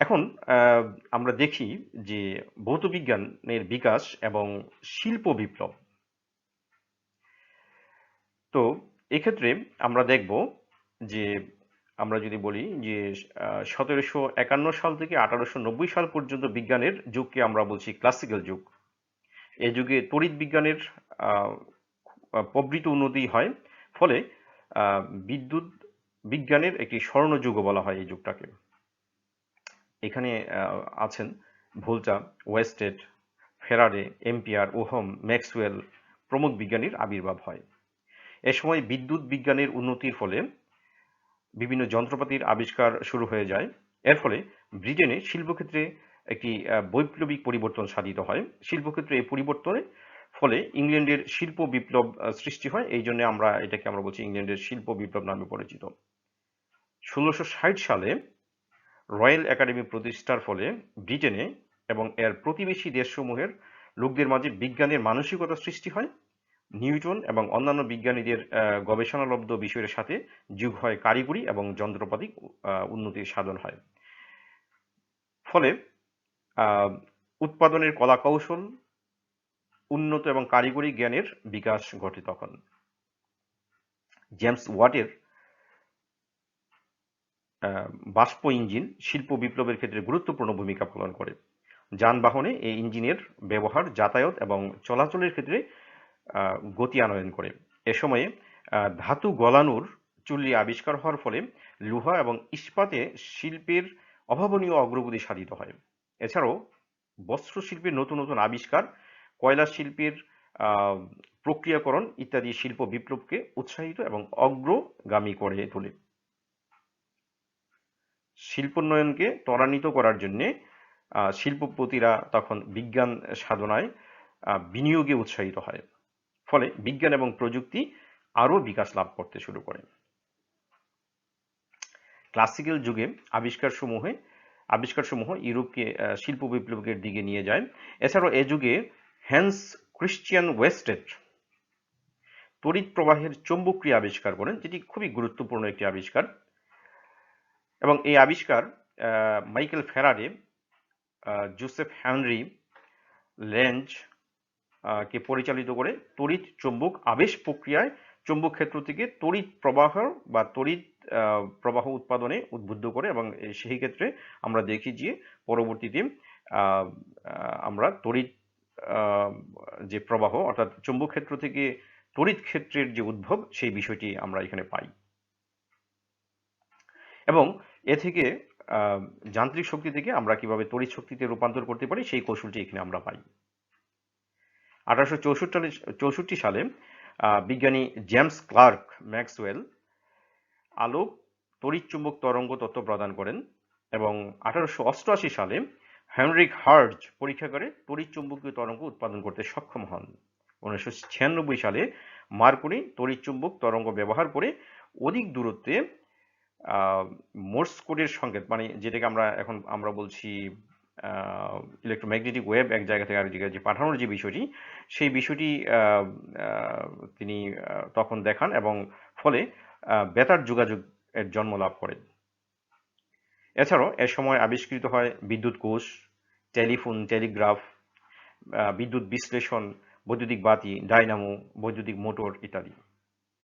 এখন আমরা দেখি যে ভৌত বিজ্ঞানের বিকাশ এবং শিল্প বিপ্লব। তো এক্ষেত্রে আমরা দেখব যে আমরা যদি বলি যে 1751 সাল থেকে 1890 সাল পর্যন্ত বিজ্ঞানের যুগকে আমরা বলছি ক্লাসিক্যাল যুগ। এই যুগে তড়িৎ বিজ্ঞানের আহ, প্রভৃত উন্নতি হয়, ফলে আহ, বিদ্যুৎ বিজ্ঞানের একটি স্বর্ণযুগও বলা হয় এই যুগটাকে। এখানে আছেন ভোল্টা, ওয়েস্টেড, ফেরাডে, এম্পিয়ার, ওহম, ম্যাক্সওয়েল প্রমুখ বিজ্ঞানীর আবির্ভাব হয়। এ সময় বিদ্যুৎ বিজ্ঞানের উন্নতির ফলে বিভিন্ন যন্ত্রপাতির আবিষ্কার শুরু হয়ে যায়। এর ফলে ব্রিটেনে শিল্পক্ষেত্রে একটি বৈপ্লবিক পরিবর্তন সাধিত হয়। শিল্পক্ষেত্রে এই পরিবর্তনের ফলে ইংল্যান্ডের শিল্প বিপ্লব সৃষ্টি হয়। এই জন্য আমরা বলছি ইংল্যান্ডের শিল্প বিপ্লব নামে পরিচিত। 1660 সালে রয়্যাল একাডেমি প্রতিষ্ঠার ফলে ব্রিটেনে এবং এর প্রতিবেশী দেশসমূহের লোকদের মাঝে বিজ্ঞানের মানসিকতা সৃষ্টি হয়। নিউটন এবং অন্যান্য বিজ্ঞানীদের গবেষণালব্ধ বিষয়ের সাথে যুগ হয় কারিগরি এবং যন্ত্রপাতি উন্নতির সাধন হয়। ফলে উৎপাদনের কলা কৌশল উন্নত এবং কারিগরি জ্ঞানের বিকাশ ঘটে তখন। জেমস ওয়াটের বাষ্প ইঞ্জিন শিল্প বিপ্লবের ক্ষেত্রে গুরুত্বপূর্ণ ভূমিকা পালন করে। যানবাহনে এই ইঞ্জিনের ব্যবহার যাতায়াত এবং চলাচলের ক্ষেত্রে গতি আনয়ন করে। এ সময়ে ধাতু গলানোর চুল্লি আবিষ্কার হওয়ার ফলে লোহা এবং ইস্পাতে শিল্পের অভাবনীয় অগ্রগতি সাধিত হয়। এছাড়াও বস্ত্র শিল্পের নতুন নতুন আবিষ্কার, কয়লা শিল্পের প্রক্রিয়াকরণ ইত্যাদি শিল্প বিপ্লবকে উৎসাহিত এবং অগ্রগামী করে তোলে। শিল্পোন্নয়নকে ত্বরান্বিত করার জন্যে শিল্পপতিরা তখন বিজ্ঞান সাধনায় বিনিয়োগে উৎসাহিত হয়। ফলে বিজ্ঞান এবং প্রযুক্তি আরও বিকাশ লাভ করতে শুরু করে। ক্লাসিক্যাল যুগে আবিষ্কারসমূহ ইউরোপকে শিল্প বিপ্লবের দিকে নিয়ে যায়। এছাড়াও এ যুগে হ্যান্স ক্রিশ্চিয়ান ওয়েস্টেড তড়িৎ প্রবাহের চৌম্বকীয় আবিষ্কার করেন, যেটি খুবই গুরুত্বপূর্ণ একটি আবিষ্কার। এবং এই আবিষ্কার Michael Faraday, Joseph Henry Lenz কে পরিচালিত করে তড়িৎ চৌম্বক আবেশ প্রক্রিয়ায় চৌম্বক ক্ষেত্র থেকে তড়িৎ প্রবাহ উৎপাদনে উদ্বুদ্ধ করে। এবং সেই ক্ষেত্রে আমরা দেখি যে পরবর্তীতে আমরা তড়িৎ যে প্রবাহ অর্থাৎ চৌম্বক ক্ষেত্র থেকে তড়িৎ ক্ষেত্রের যে উদ্ভব সেই বিষয়টি আমরা এখানে পাই। এবং এ থেকে যান্ত্রিক শক্তি থেকে আমরা কিভাবে তড়িৎ শক্তিতে রূপান্তর করতে পারি সেই কৌশলটি এখানে আমরা পাই। 1864 সালে বিজ্ঞানী জেমস ক্লার্ক ম্যাক্সওয়েল আলোক তড়িৎচুম্বক তরঙ্গ তত্ত্ব প্রদান করেন। এবং 1888 সালে হেনরিক হার্জ পরীক্ষা করে তড়িৎচুম্বকীয় তরঙ্গ উৎপাদন করতে সক্ষম হন। 1996 সালে মার্কনি তড়িৎচুম্বক তরঙ্গ ব্যবহার করে অধিক দূরত্বে মোর্স কোডের সংকেত, মানে যেটাকে আমরা বলছি ইলেকট্রোম্যাগনেটিক ওয়েভ এক জায়গা থেকে আরেক জায়গায় যে পাঠানোর যে বিষয়টি, সেই বিষয়টি তিনি তখন দেখান এবং ফলে বেতার যোগাযোগ এর জন্ম লাভ করেন। এছাড়াও এ সময় আবিষ্কৃত হয় বিদ্যুৎ কোষ, টেলিফোন, টেলিগ্রাফ, বিদ্যুৎ বিশ্লেষণ, বৈদ্যুতিক বাতি, ডাইনামো, বৈদ্যুতিক মোটর ইত্যাদি।